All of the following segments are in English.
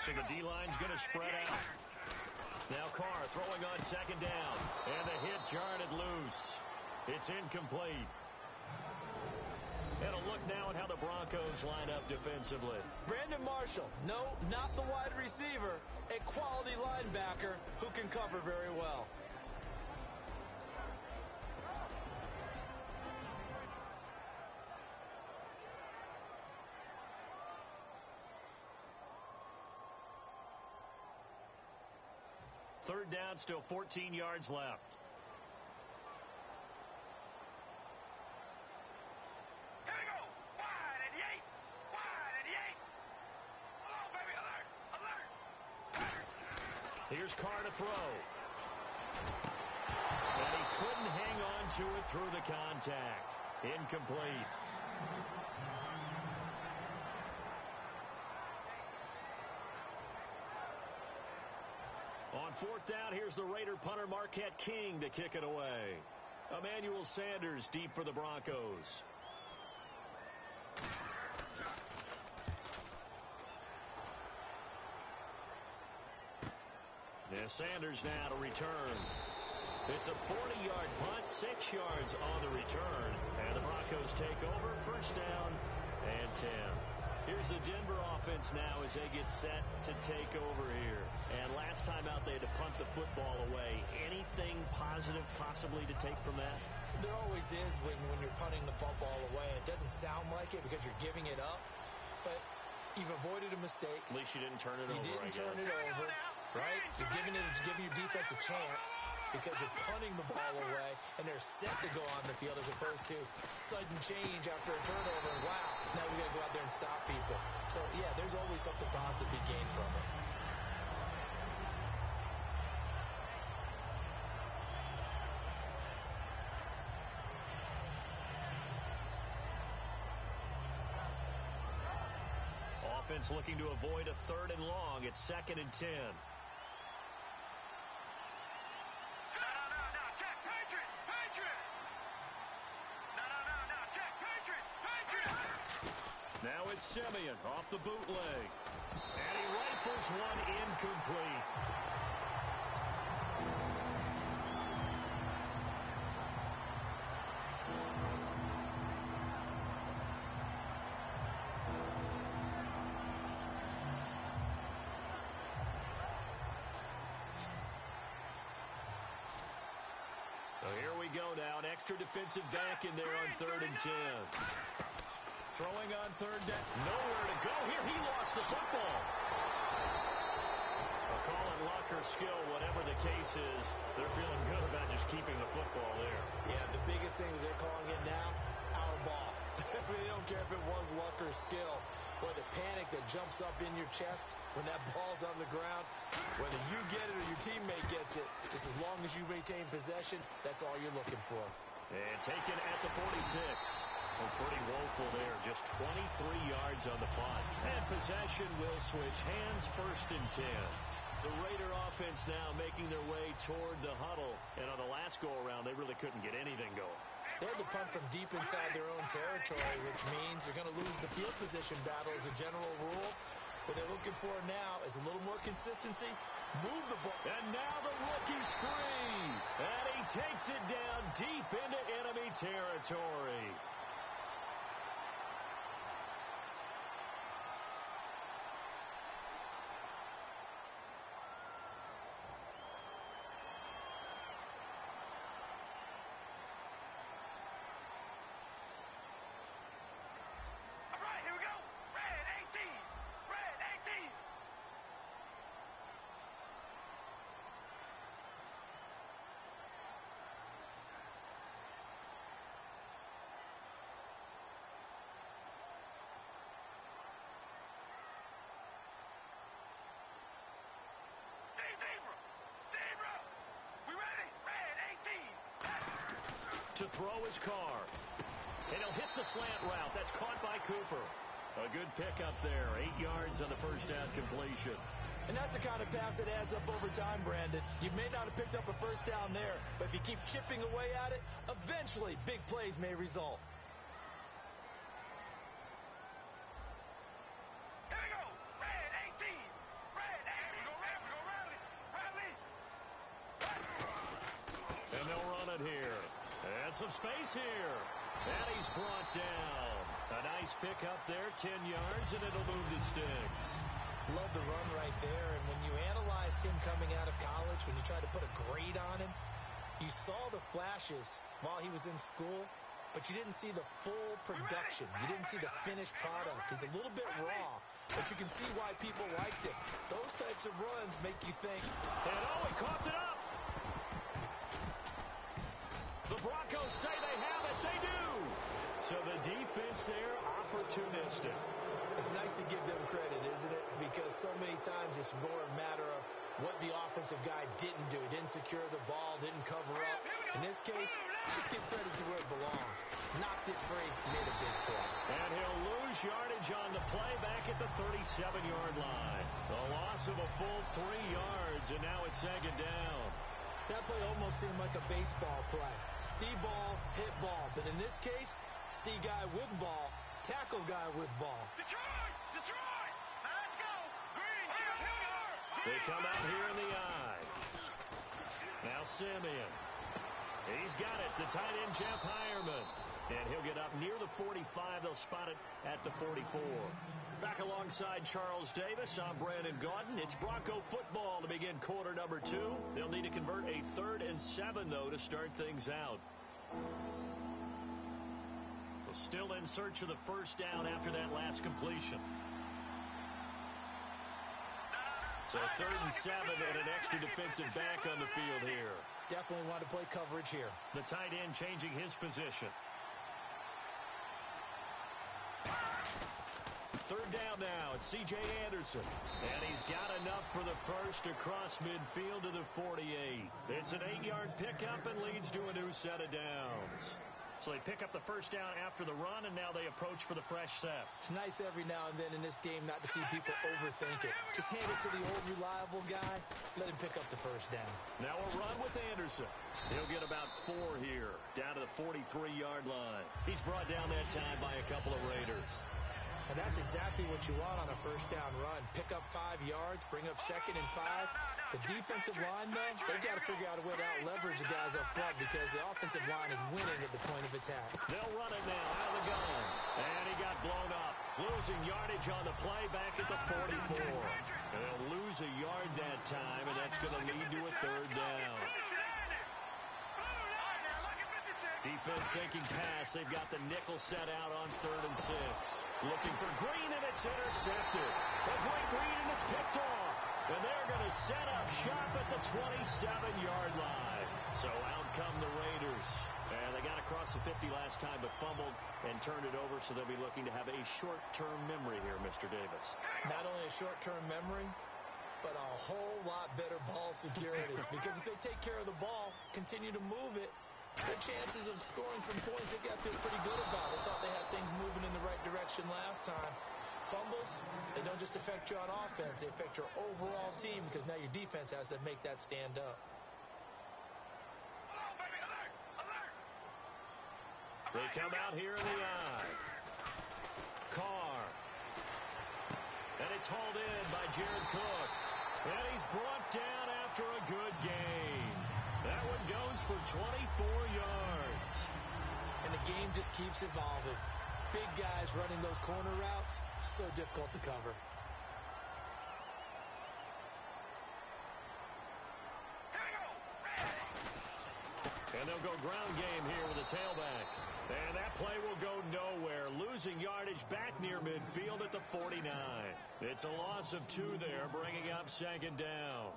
So the D-line's going to spread out. Now Carr throwing on second down. And the hit jarred it loose. It's incomplete. And a look now at how the Broncos line up defensively. Brandon Marshall, no, not the wide receiver, a quality linebacker who can cover very well. Third down, still 14 yards left. Here we go. Wide and the 8. Wide and the 8. Hello, baby. Alert. Alert. Here's Carr to throw. And he couldn't hang on to it through the contact. Incomplete. On fourth down, here's the Raider punter Marquette King to kick it away. Emmanuel Sanders deep for the Broncos. And Sanders now to return. It's a 40-yard punt, 6 yards on the return. And the Broncos take over, first down and 10. Here's the Denver offense now as they get set to take over here. And last time out, they had to punt the football away. Anything positive possibly to take from that? There always is when you're punting the football away. It doesn't sound like it because you're giving it up, but you've avoided a mistake. At least you didn't turn it over, You didn't turn it over, right? You're giving your defense a chance because you're punting the ball away, and they're set to go on the field as opposed to sudden change after a turnover. And wow, now we got to go out there and stop people. So, yeah, there's always something positive to be gained from it. Offense looking to avoid a third and long. It's 2nd and 10. Now it's Simeon off the bootleg. And he rifles one incomplete. So here we go now. An extra defensive back in there on 3rd and 10. Throwing on third down. Nowhere to go here. He lost the football. I'll call it luck or skill, whatever the case is. They're feeling good about just keeping the football there. Yeah, the biggest thing that they're calling it now, our ball. They don't care if it was luck or skill. Boy, the panic that jumps up in your chest when that ball's on the ground, whether you get it or your teammate gets it, just as long as you retain possession, that's all you're looking for. And taken at the 46. Oh, pretty woeful there. Just 23 yards on the punt. And possession will switch hands, 1st and 10. The Raider offense now making their way toward the huddle. And on the last go-around, they really couldn't get anything going. They had to punt from deep inside their own territory, which means they're going to lose the field position battle as a general rule. What they're looking for now is a little more consistency. Move the ball. And now the rookie's free. And he takes it down deep into enemy territory. To throw his Carr. And he'll hit the slant route. That's caught by Cooper. A good pickup there. 8 yards on the first down completion. And that's the kind of pass that adds up over time, Brandon. You may not have picked up a first down there, but if you keep chipping away at it, eventually big plays may result. Here we go. Red 18. it here. And some space here. And he's brought down. A nice pickup there, 10 yards, and it'll move the sticks. Love the run right there. And when you analyzed him coming out of college, when you tried to put a grade on him, you saw the flashes while he was in school, but you didn't see the full production. You didn't see the finished product. He's a little bit raw, but you can see why people liked him. Those types of runs make you think. And he coughed it up. The Broncos say they have it. They do. So the defense there, opportunistic. It's nice to give them credit, isn't it? Because so many times it's more a matter of what the offensive guy didn't do. Didn't secure the ball, didn't cover up. In this case, just give credit to where it belongs. Knocked it free, made a big play. And he'll lose yardage on the play back at the 37-yard line. A loss of a full 3 yards, and now it's second down. That play almost seemed like a baseball play. See ball, hit ball. But in this case, see guy with ball, tackle guy with ball. Detroit! Detroit! Now let's go! Green, here we are! They come out here in the eye. Now Simeon. He's got it. The tight end, Jeff Hireman. And he'll get up near the 45. They'll spot it at the 44. Back alongside Charles Davis, I'm Brandon Gaudin. It's Bronco football to begin quarter number 2. They'll need to convert a 3rd and 7, though, to start things out. Well, still in search of the first down after that last completion. So 3rd and 7 and an extra defensive back on the field here. Definitely want to play coverage here. The tight end changing his position. 3rd down now. It's C.J. Anderson. And he's got enough for the first across midfield to the 48. It's an 8-yard pickup and leads to a new set of downs. So they pick up the first down after the run, and now they approach for the fresh set. It's nice every now and then in this game not to see people overthink it. Just hand it to the old reliable guy. Let him pick up the first down. Now a run with Anderson. He'll get about 4 here, down to the 43-yard line. He's brought down that time by a couple of Raiders. And that's exactly what you want on a first down run. Pick up 5 yards, bring up 2nd and 5. The defensive line, though, they've got to figure out a way to out-leverage the guys up front because the offensive line is winning at the point of attack. They'll run it now out of the gun. And he got blown up. Losing yardage on the play back at the 44. And they'll lose a yard that time, and that's going to lead to a 3rd down. Defense sinking pass. They've got the nickel set out on 3rd and 6. Looking for Green, and it's intercepted. A great read, and it's picked off. And they're going to set up shop at the 27-yard line. So out come the Raiders. And they got across the 50 last time, but fumbled and turned it over, so they'll be looking to have a short-term memory here, Mr. Davis. Not only a short-term memory, but a whole lot better ball security. Because if they take care of the ball, continue to move it, their chances of scoring some points, they've got to feel pretty good about. They thought they had things moving in the right direction last time. Fumbles, they don't just affect you on offense. They affect your overall team because now your defense has to make that stand up. They come out here in the eye. Carr. And it's hauled in by Jared Cook. And he's brought down after a good gain. That one goes for 24 yards. And the game just keeps evolving. Big guys running those corner routes, so difficult to cover. And they'll go ground game here with a tailback. And that play will go nowhere. Losing yardage back near midfield at the 49. It's a loss of 2 there, bringing up 2nd down.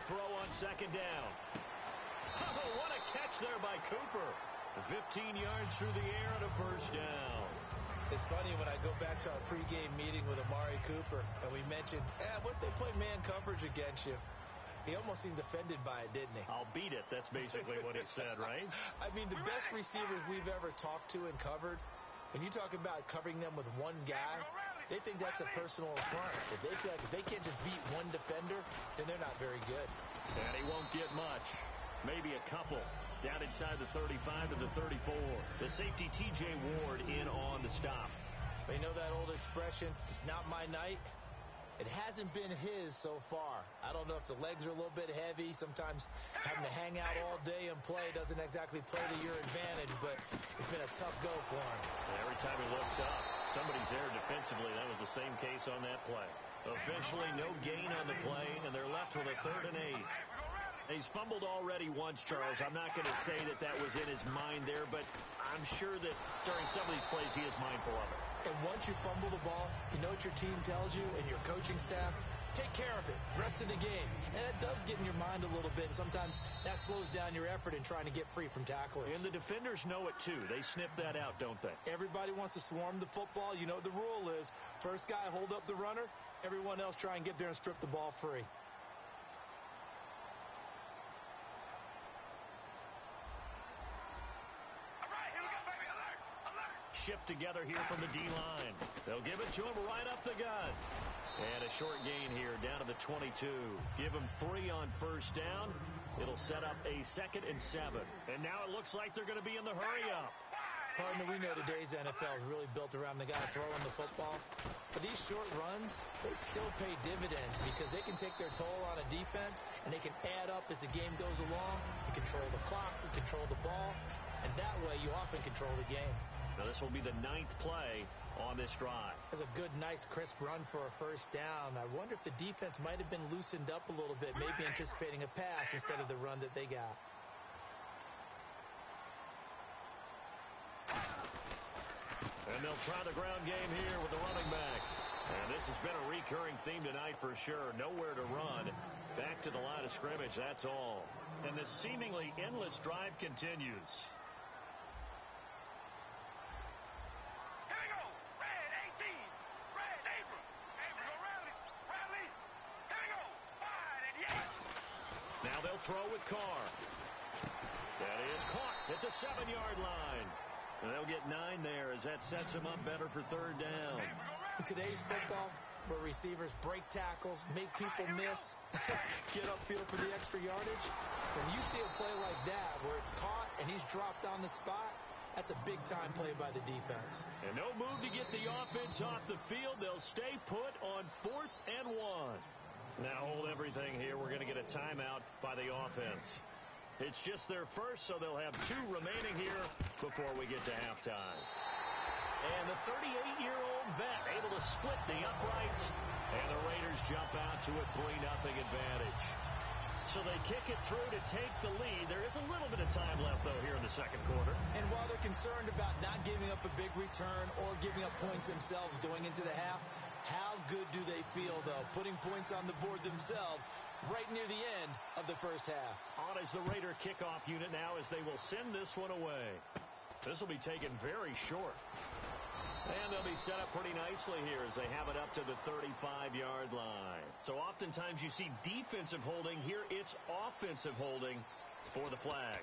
Throw on 2nd down. Oh, what a catch there by Cooper. 15 yards through the air and a first down. It's funny when I go back to our pregame meeting with Amari Cooper, and we mentioned, what if they play man coverage against you? He almost seemed offended by it, didn't he? I'll beat it. That's basically what he said, right? I mean, the best receivers we've ever talked to and covered, when you talk about covering them with one guy, they think that's a personal affront. If they feel like if they can't just beat one defender, then they're not very good. And he won't won't get much. Maybe a couple. Down inside the 35 to the 34. The safety T.J. Ward in on the stop. You know that old expression, it's not my night? It hasn't been his so far. I don't know if the legs are a little bit heavy. Sometimes having to hang out all day and play doesn't exactly play to your advantage, but it's been a tough go for him. And every time he looks up, somebody's there defensively. That was the same case on that play. Officially, no gain on the play, and they're left with a 3rd and 8. He's fumbled already once, Charles. I'm not going to say that that was in his mind there, but I'm sure that during some of these plays he is mindful of it. And once you fumble the ball, you know what your team tells you and your coaching staff? Take care of it. Rest of the game. And it does get in your mind a little bit, and sometimes that slows down your effort in trying to get free from tacklers. And the defenders know it, too. They sniff that out, don't they? Everybody wants to swarm the football. You know what the rule is. First guy hold up the runner. Everyone else try and get there and strip the ball free. Shift together here from the D-line. They'll give it to him right up the gut. And a short gain here down to the 22. Give him 3 on first down. It'll set up a 2nd and 7. And now it looks like they're going to be in the hurry-up. Partner, we know today's NFL is really built around the guy throwing the football. But these short runs, they still pay dividends because they can take their toll on a defense, and they can add up as the game goes along. You control the clock, you control the ball, and that way you often control the game. Now this will be the 9th play on this drive. That's a good, nice, crisp run for a first down. I wonder if the defense might have been loosened up a little bit, maybe anticipating a pass instead of the run that they got. And they'll try the ground game here with the running back. And this has been a recurring theme tonight for sure. Nowhere to run. Back to the line of scrimmage, that's all. And this seemingly endless drive continues. Now they'll throw with Carr. That is caught at the 7-yard line. And they'll get 9 there as that sets them up better for 3rd down. In today's football, where receivers break tackles, make people miss, get upfield for the extra yardage, when you see a play like that where it's caught and he's dropped on the spot, that's a big-time play by the defense. And no move to get the offense off the field. They'll stay put on 4th and 1. Now hold everything here. We're going to get a timeout by the offense. It's just their first, so they'll have 2 remaining here before we get to halftime. And the 38-year-old vet able to split the uprights, and the Raiders jump out to a 3-0 advantage. So they kick it through to take the lead. There is a little bit of time left, though, here in the second quarter. And while they're concerned about not giving up a big return or giving up points themselves going into the half, how good do they feel, though, putting points on the board themselves right near the end of the first half? On is the Raider kickoff unit now as they will send this one away. This will be taken very short. And they'll be set up pretty nicely here as they have it up to the 35-yard line. So oftentimes you see defensive holding. Here it's offensive holding for the flag.